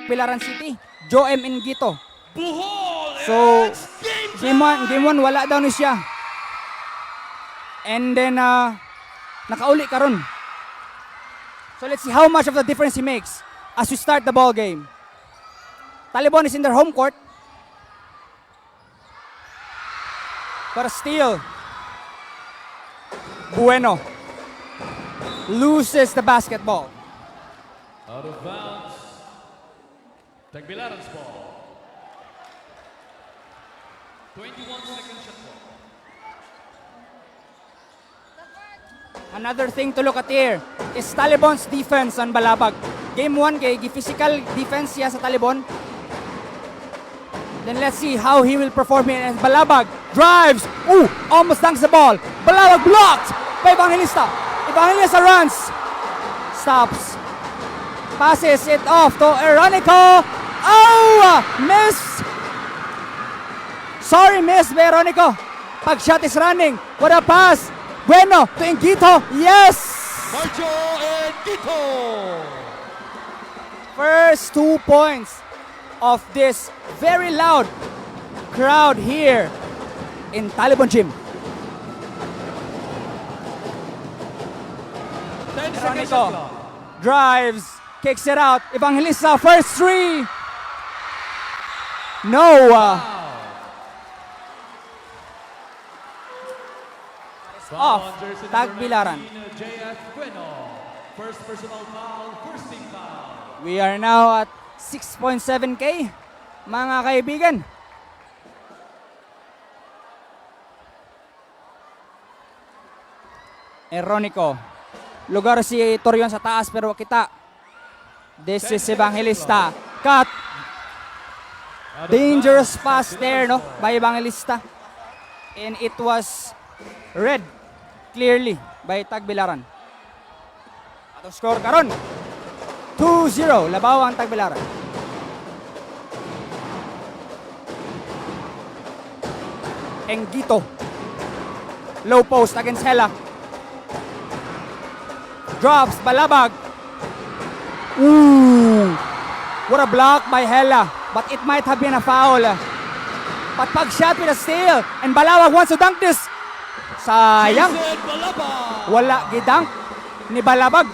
Tagbilaran City, Joem Ingito. So, game 1 wala daw ni siya. And then, nakauli karon. So let's see how much of the difference he makes as we start the ball game. Talibon is in their home court. But still, Bueno loses the basketball. Out of bounds. Tagbilaran's ball. 21-second shot clock. Another thing to look at here is Talibon's defense on Balabag. Game 1 kay physical defense siya sa Talibon. Then let's see how he will perform here. And Balabag drives. Ooh, almost dunks the ball. Balabag blocked by Evangelista. Evangelista runs. Stops. Passes it off to Eronico. Oh! Miss! Sorry, miss Veronico. Pag shot is running. What a pass. Bueno to Ingito. Yes! Marcho Ingito! First 2 points of this very loud crowd here in Talibon Gym. 10 seconds shot Veronico clock. drives, kicks it out. Evangelista, first three. No. Off. Foul on jersey number Tagbilaran. 19, JF Bueno. First personal foul, first team foul. We are now at 6.7K, mga kaibigan. Eronico. Lugar si Torion sa taas pero kita. This is Evangelista. Cut. Dangerous pass there, no? By Evangelista. And it was read clearly by Tagbilaran. Ato score karon. 2-0. Labaw ang Tagbilaran. Engito. Low post against Hela. Drops Balabag. Ooh. What a block by Hela. But it might have been a foul. But pag shot with a steal. And Balabag wants to dunk this. Sayang. Jason Balabag. Wala gidunk ni Balabag.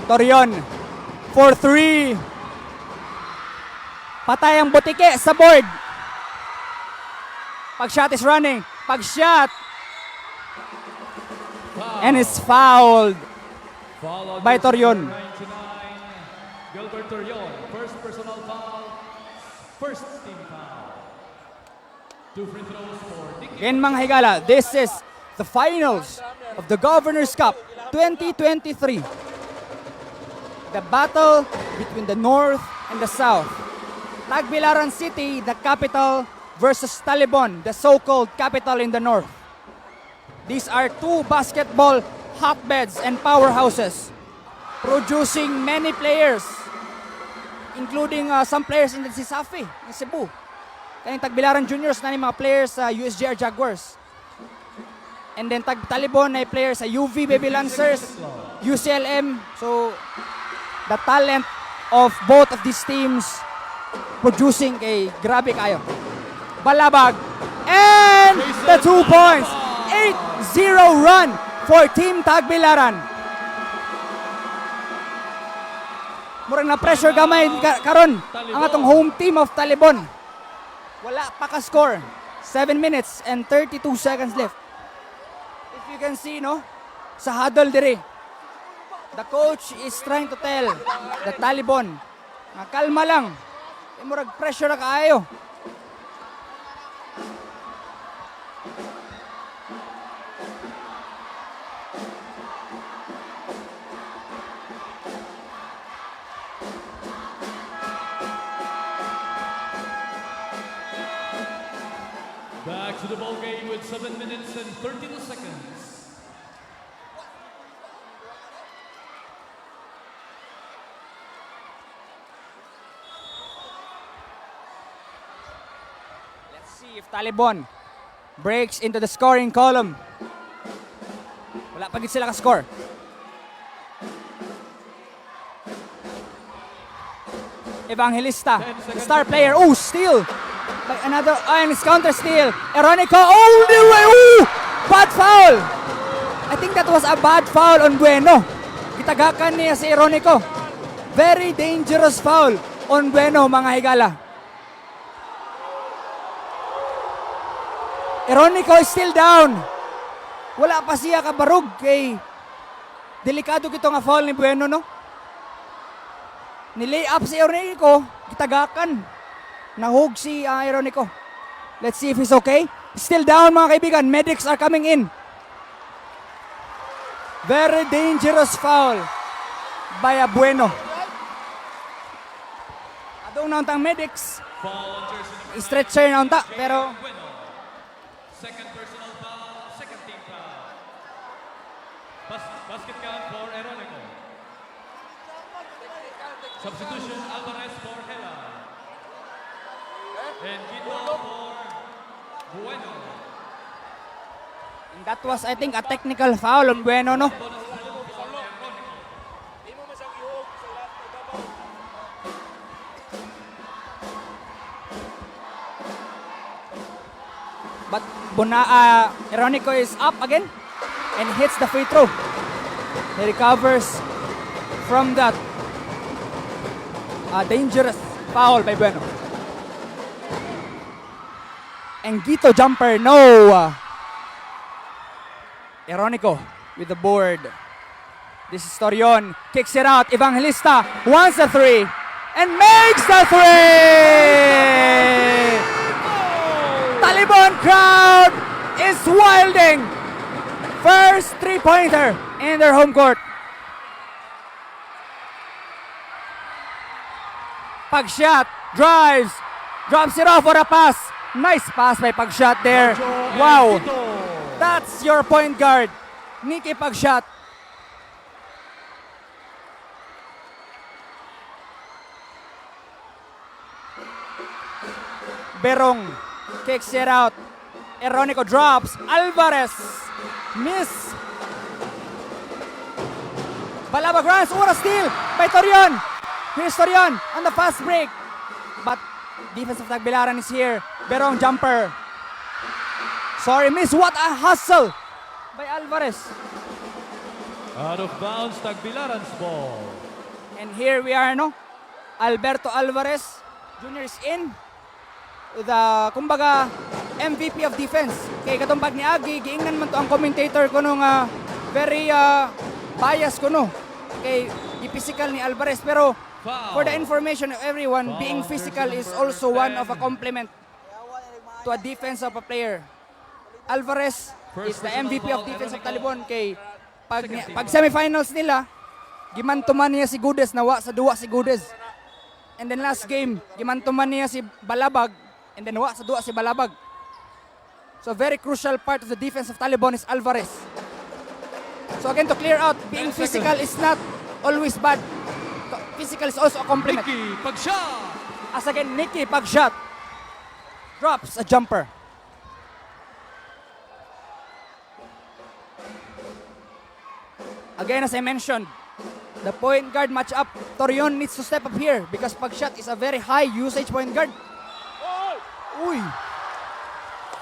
Torion for 3. Patay ang butike sa board. Pag shot is running. Pag shot. And is fouled Foul on by jersey Torion. number 99, Gilbert Torion. First personal foul, first team foul. 2 free throws for Nicky. Again mga higala, this is the finals of the Governor's Cup 2023. The battle between the North and the South. Tagbilaran City, the capital, versus Talibon, the so-called capital in the North. These are two basketball hotbeds and powerhouses, producing many players, including some players in the Sisafi, in Cebu. Kaya Tagbilaran Juniors na mga players sa USGR Jaguars. And then Talibon na players sa UV Baby Lancers, UCLM. So, the talent of both of these teams producing a grabe kayo. Balabag. And the 2 points. 8-0 run for Team Tagbilaran. Murang na pressure gamay karon ang atong home team of Talibon. Wala pa ka score. 7 minutes and 32 seconds left. If you can see, no, sa huddle dire, the coach is trying to tell the Talibon na kalma lang. Murag pressure na kaayo. Back to the ball game with 7 minutes and 32 seconds. Let's see if Talibon breaks into the scoring column. Wala pa gid sila ka-score. Evangelista, the star player. Oh, steal! By another, and it's counter steal. Eronico, all the way! Ooh! Bad foul! I think that was a bad foul on Bueno. Gitagakan niya si Eronico. Very dangerous foul on Bueno, mga higala. Eronico is still down. Wala pa siya kabarog kay delikado kito nga foul ni Bueno, no? Nilay up si Eronico, kitagakan. Nahug si Eronico. Let's see if he's okay. Still down, mga kaibigan. Medics are coming in. Very dangerous foul by Bueno. Adong nauntang medics. Stretcher naunta, pero Second personal foul, second team foul. Basket count for Eronico. Substitution Alvarez for Hela. And Quito for Bueno. and that was, I think, a technical foul on Bueno, no? But Eronico is up again and hits the free throw. He recovers from that dangerous foul by Bueno. And Gito jumper, no. Eronico with the board. This is Torion, kicks it out. Evangelista wants the three and makes the three. Talibon crowd is wilding. First three-pointer in their home court. Pagshot, drives, drops it off for a pass. Nice pass by Pagshot there. Wow, that's your point guard, Nicky Pagshot. Berong kicks it out. Eronico drops. Alvarez miss. Balabag runs. Ura steal by Torion. Here's Torion on the fast break. But defense of Tagbilaran is here. Berong jumper. Sorry, miss. What a hustle by Alvarez. Out of bounds, Tagbilaran's ball. And here we are, no? Alberto Alvarez Jr. is in. The, kumbaga, MVP of defense. Kay katong pag ni Agi, giingnan man to ang commentator ko nung very bias ko, no? Kay physical ni Alvarez. Pero for the information of everyone, being physical is also one of a compliment to a defense of a player. Alvarez is the MVP of defense of Talibon. Kay pag semifinals nila, gimantuman niya si Gudes, nawa sa duwa si Gudes. And then last game, gimantuman niya si Balabag, and then wa sa duwa si Balabag. So very crucial part of the defense of Talibon is Alvarez. So again, to clear out, being physical is not always bad. Physical is also a compliment. Nicky Pagshot. As again, Nicky Pagshot drops a jumper. Again, as I mentioned, the point guard matchup, Torion needs to step up here because Pagshot is a very high usage point guard. Uy!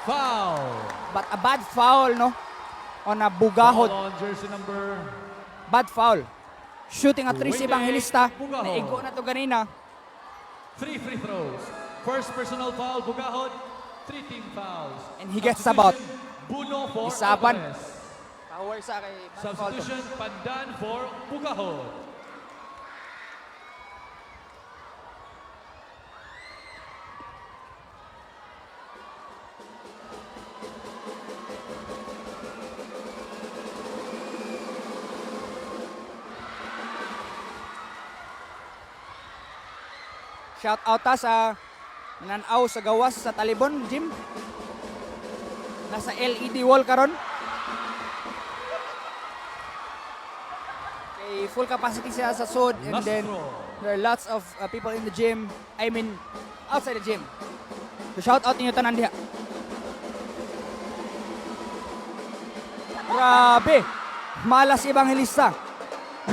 Foul. But a bad foul, no? On a bugahod. Foul on jersey number. Bad foul. Shooting at 3 si Waiting, Evangelista. Bugahod. Naigo na to ganina. 3 free throws. First personal foul, Bugahod. 3 team fouls. And he gets about. Buno for Isaban. Alvarez. Power sa kay bad foul to. Substitution, Pandan for Bugahod. Shout out ta sa nananaw sa gawas sa Talibon gym. Nasa LED wall karon. Okay, full capacity siya sa SOD, and then there are lots of people in the gym. I mean, outside the gym. So shout out ninyo tanan diha. Grabe. Malas Evangelista.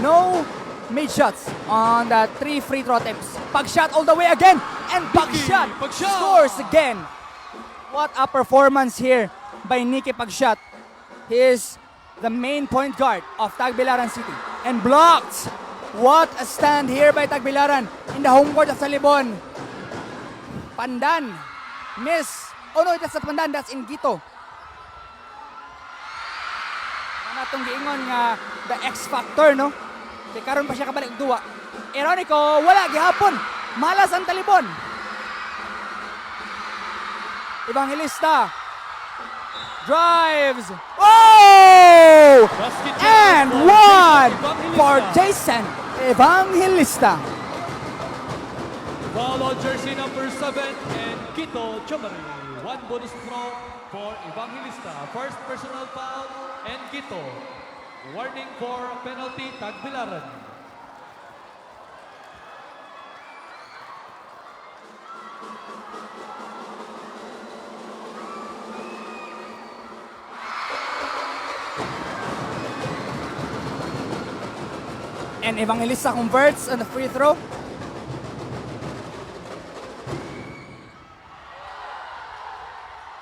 No made shots on the 3 free throw attempts. Pag-shot all the way again. And Pag-shot scores again. What a performance here by Nicky Pag-shot. He is the main point guard of Tagbilaran City. And blocked. What a stand here by Tagbilaran in the home court of Talibon. Pandan. Miss. Oh no, that's not Pandan. That's Ingito. Ano itong giingon nga the X factor, no? Kaya karon pa siya kabalik duwa. Ironico, wala gihapon. Malas ang Talibon. Evangelista drives. Oh! And one for Jason Evangelista. Foul on jersey number 7 and Quito Chomari. One bonus throw for Evangelista. First personal foul and Quito. Warning for penalty Tagbilaran. And Evangelista converts on the free throw.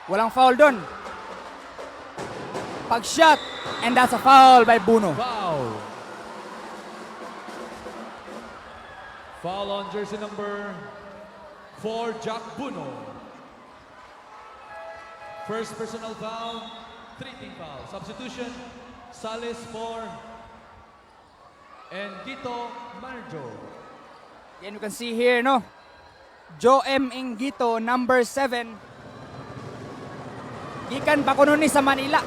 Walang foul doon. Pag-shot. And that's a foul by Buno. Foul. Foul on jersey number 4, Jack Buno. First personal foul, 3 team foul. Substitution, Sales for and Quito Marjo. And you can see here, no? Joe M. Ingito, number 7. Gikan pa kuno ni sa Manila.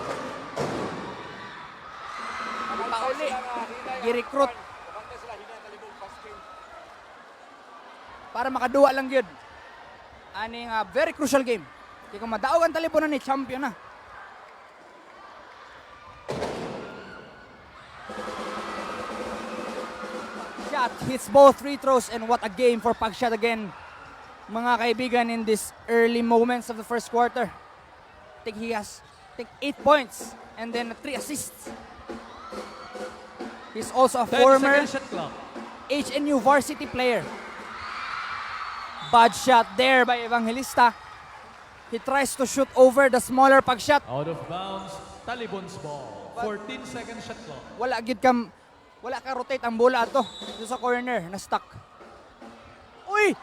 Pauli, gi-recruit. Para makaduwa lang yun. Aning very crucial game. Kaya kung madaog ang Talibon na ni champion na. Shot hits both free throws and what a game for Pag-shot again. Mga kaibigan, in these early moments of the first quarter. I think he has 8 points and then 3 assists. He's also a former HNU varsity player. Bad shot there by Evangelista. He tries to shoot over the smaller Pag-shot. Out of bounds, Talibon's ball. 14-second shot clock. Wala ka rotate ang bola ato. Dito sa corner, na stuck. Uy!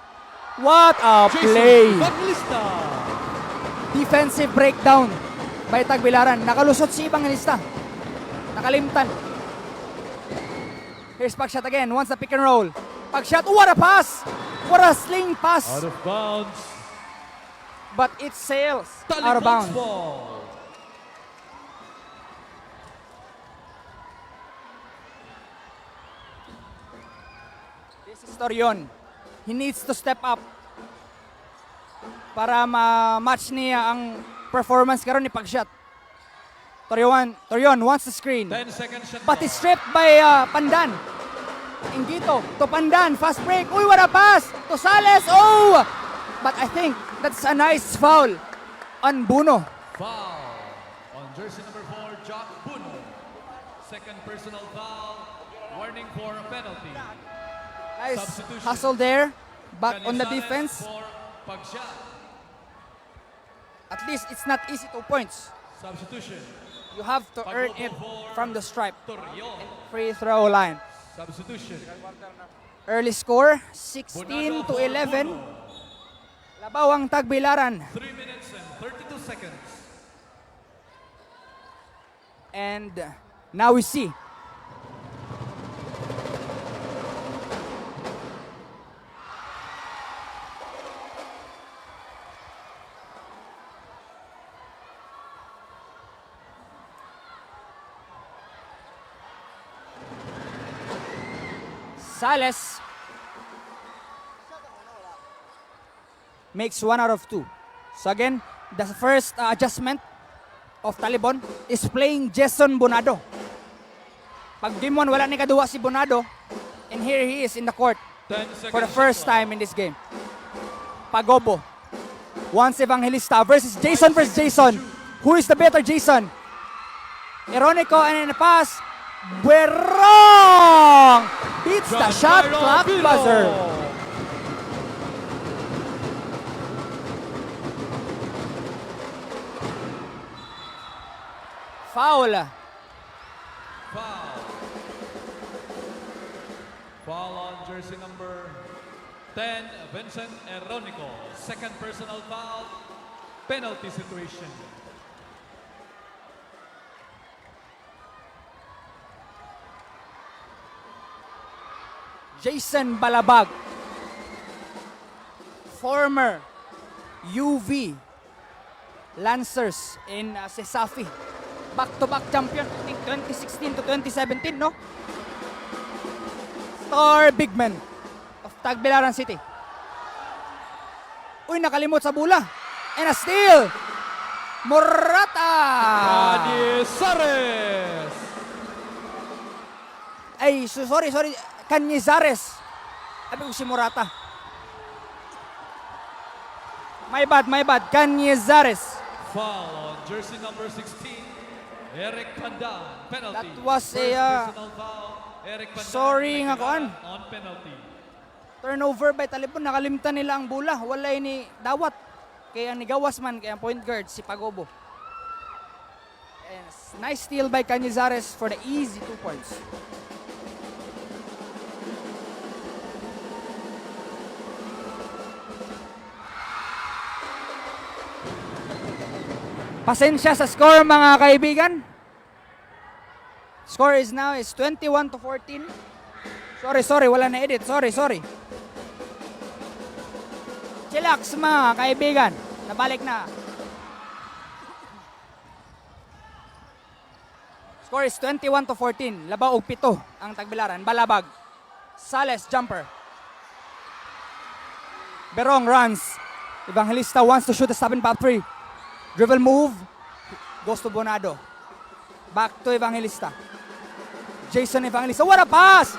What a play! Evangelista. Defensive breakdown by Tagbilaran. Nakalusot si Evangelista. Nakalimtan. Here's Pag-shot again. Once the pick and roll. Pag-shot. What a pass! What a sling pass! Out of bounds. But it sails Talibon's out of bounds. ball. This is Torion. He needs to step up para ma-match niya ang performance karon ni Pag-shot. Torion wants the screen. 10-second shot But clock. it's stripped by Pandan. Ingito to Pandan. Fast break. Uy, what a pass to Sales. Oh! But I think that's a nice foul on Buno. Foul on jersey number 4, Jack Buno. Second personal foul. Warning for a penalty. Nice Substitution. hustle there. Back on the Canizales defense. For Pag-shot. At least it's not easy 2 points. Substitution. You have to earn it from the stripe. Torreon. Free throw line. Substitution. Early score, 16 to 11. Labaw ang Tagbilaran. 3 minutes and 32 seconds. And now we see. Sales makes 1 out of 2. So again, the first adjustment of Talibon is playing Jason Bonado. Pag game 1, wala ni kaduwa si Bonado. And here he is in the court 10 for the seconds first shot clock. time in this game. Pagobo. Once Evangelista versus Jason. Who is the better Jason? Ironico and in the pass. Berong beats the shot Giancarlo clock Biro. buzzer. Foul. Foul. Foul on jersey number 10, Vincent Eronico. Second personal foul, penalty situation. Jason Balabag, former UV Lancers in Sesafi. Back-to-back champion, I think 2016 to 2017, no? Star big man of Tagbilaran City. Uy, nakalimot sa bula. And a steal! Morata! Canizares. Ay, sorry. Canizares. Sabi ko si Morata. My bad. Canizares. Foul on jersey number 16, Eric Pandan. Penalty. That was First a, personal foul, Eric Pandan. sorry nga kuan. On penalty. Turnover by Talibon. Nakalimtan nila ang bula. Wala ni dawat. Kaya ni gawas man, kaya point guard si Pagobo. Yes. Nice steal by Canizares for the easy 2 points. Pasensya sa score mga kaibigan. Score is now 21 to 14. Sorry, wala na edit. Sorry. Chillax mga kaibigan. Nabalik na. Score is 21 to 14. Labaw og 7 ang Tagbilaran. Balabag. Sales jumper. Berong runs. Evangelista wants to shoot a 7-pop 3. Dribble move. Goes to Bonado. Back to Evangelista. Jason Evangelista. What a pass!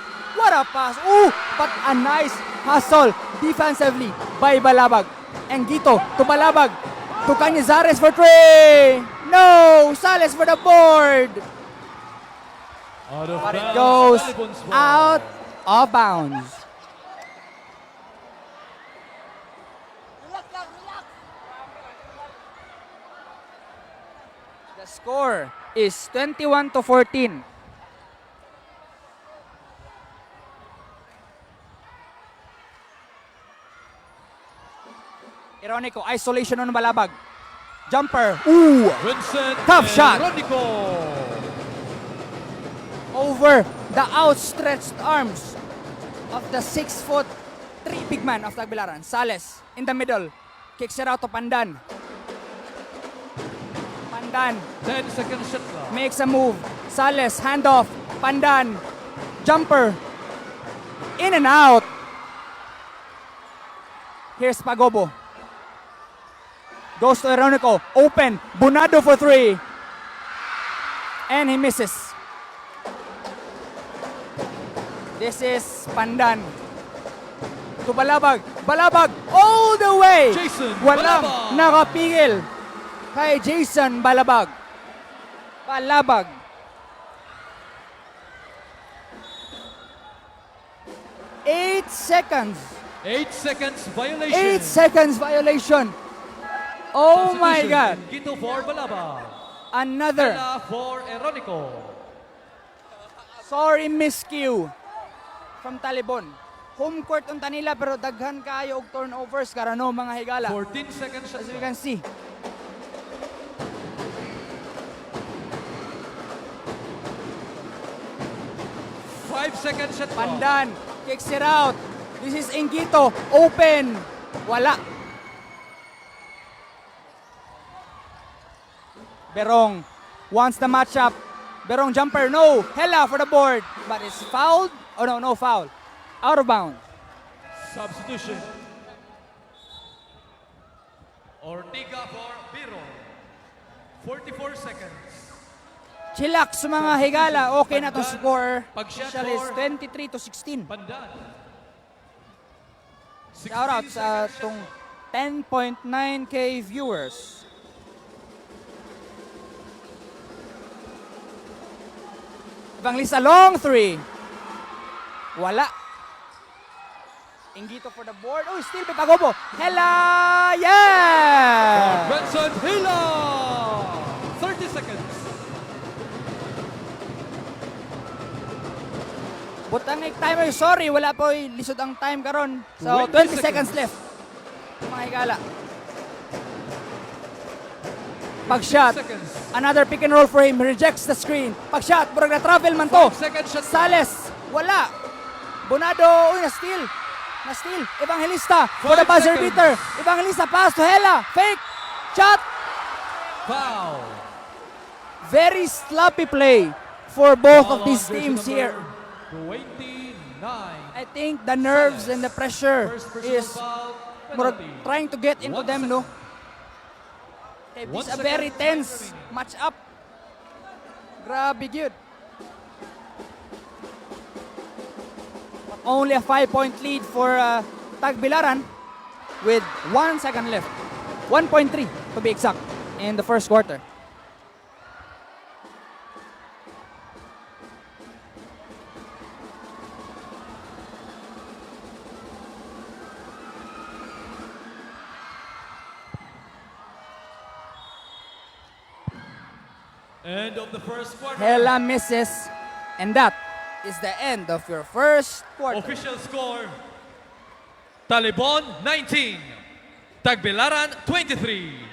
Ooh! But a nice hustle defensively by Balabag. And Gito to Balabag. To Canizares for 3. No! Sales for the board. Out of But it bounds. goes Talibon's ball. out of bounds. The score is 21 to 14. Ironico, isolation on Balabag. Jumper. Ooh! Vincent Tough shot. Eronico. Over the outstretched arms of the 6'3" big man of Tagbilaran. Sales in the middle. Kicks it out to Pandan. Pandan 10 seconds shot clock. makes a move. Sales, handoff. Pandan. Jumper. In and out. Here's Pagobo. Goes to Eronico. Open. Bunado for 3. And he misses. This is Pandan. To Balabag. Balabag all the way. Jason Walang Balabag. nakapigil kay Jason Balabag. Balabag. Eight seconds. 8 seconds violation. 8 seconds violation. Oh my Substitution. God. Gito for Balaba. Another. Ella for Eronico. Sorry, miscue from Talibon. Home court unta nila pero daghan kayo og turnovers karano mga higala. 14 seconds shot As you clock. can see. Five seconds shot clock. Pandan kicks it out. This is Ingito. Open. Wala. Berong wants the matchup. Berong jumper. No. Hella for the board. But it's fouled. Oh no, no foul. Out of bounds. Substitution. Ortiga for Biro. 44 seconds. Chillax mga higala. Okay na to score. Pag-shot Actually, it's for 23 to 16. Pandan. Shout out 16 sa seconds shot tong clock. 10.9k viewers. Evangelista long three. Wala. Ingito for the board. Oh, still may pagobo. Hela! Yeah! Benson Hila! 30 seconds. Butang timer. Sorry, wala po lisod ang time karon. So, 20 20 seconds left. Mga higala. Pag-shot. Seconds. Another pick and roll for him. He rejects the screen. Pag-shot. Burag na travel man to. 5 second shot. Sales. Wala. Bonado. Uy, na-steal. Na-steal. Evangelista for the 5 buzzer seconds. beater. Evangelista pass to Hela. Fake. Shot. Foul. Very sloppy play for both of Foul these on jersey teams here. number 29. I think the nerves and the pressure First personal is foul. murag Penalty. trying to get into 1 them, no? second. Okay, 1 this is a second very tense remaining. match up. Grabe good. But only a 5-point lead for Tagbilaran with 1 second left. 1.3 to be exact in the first quarter. End of the first quarter. Hela misses, and that is the end of your first quarter. Official score. Talibon 19. Tagbilaran 23.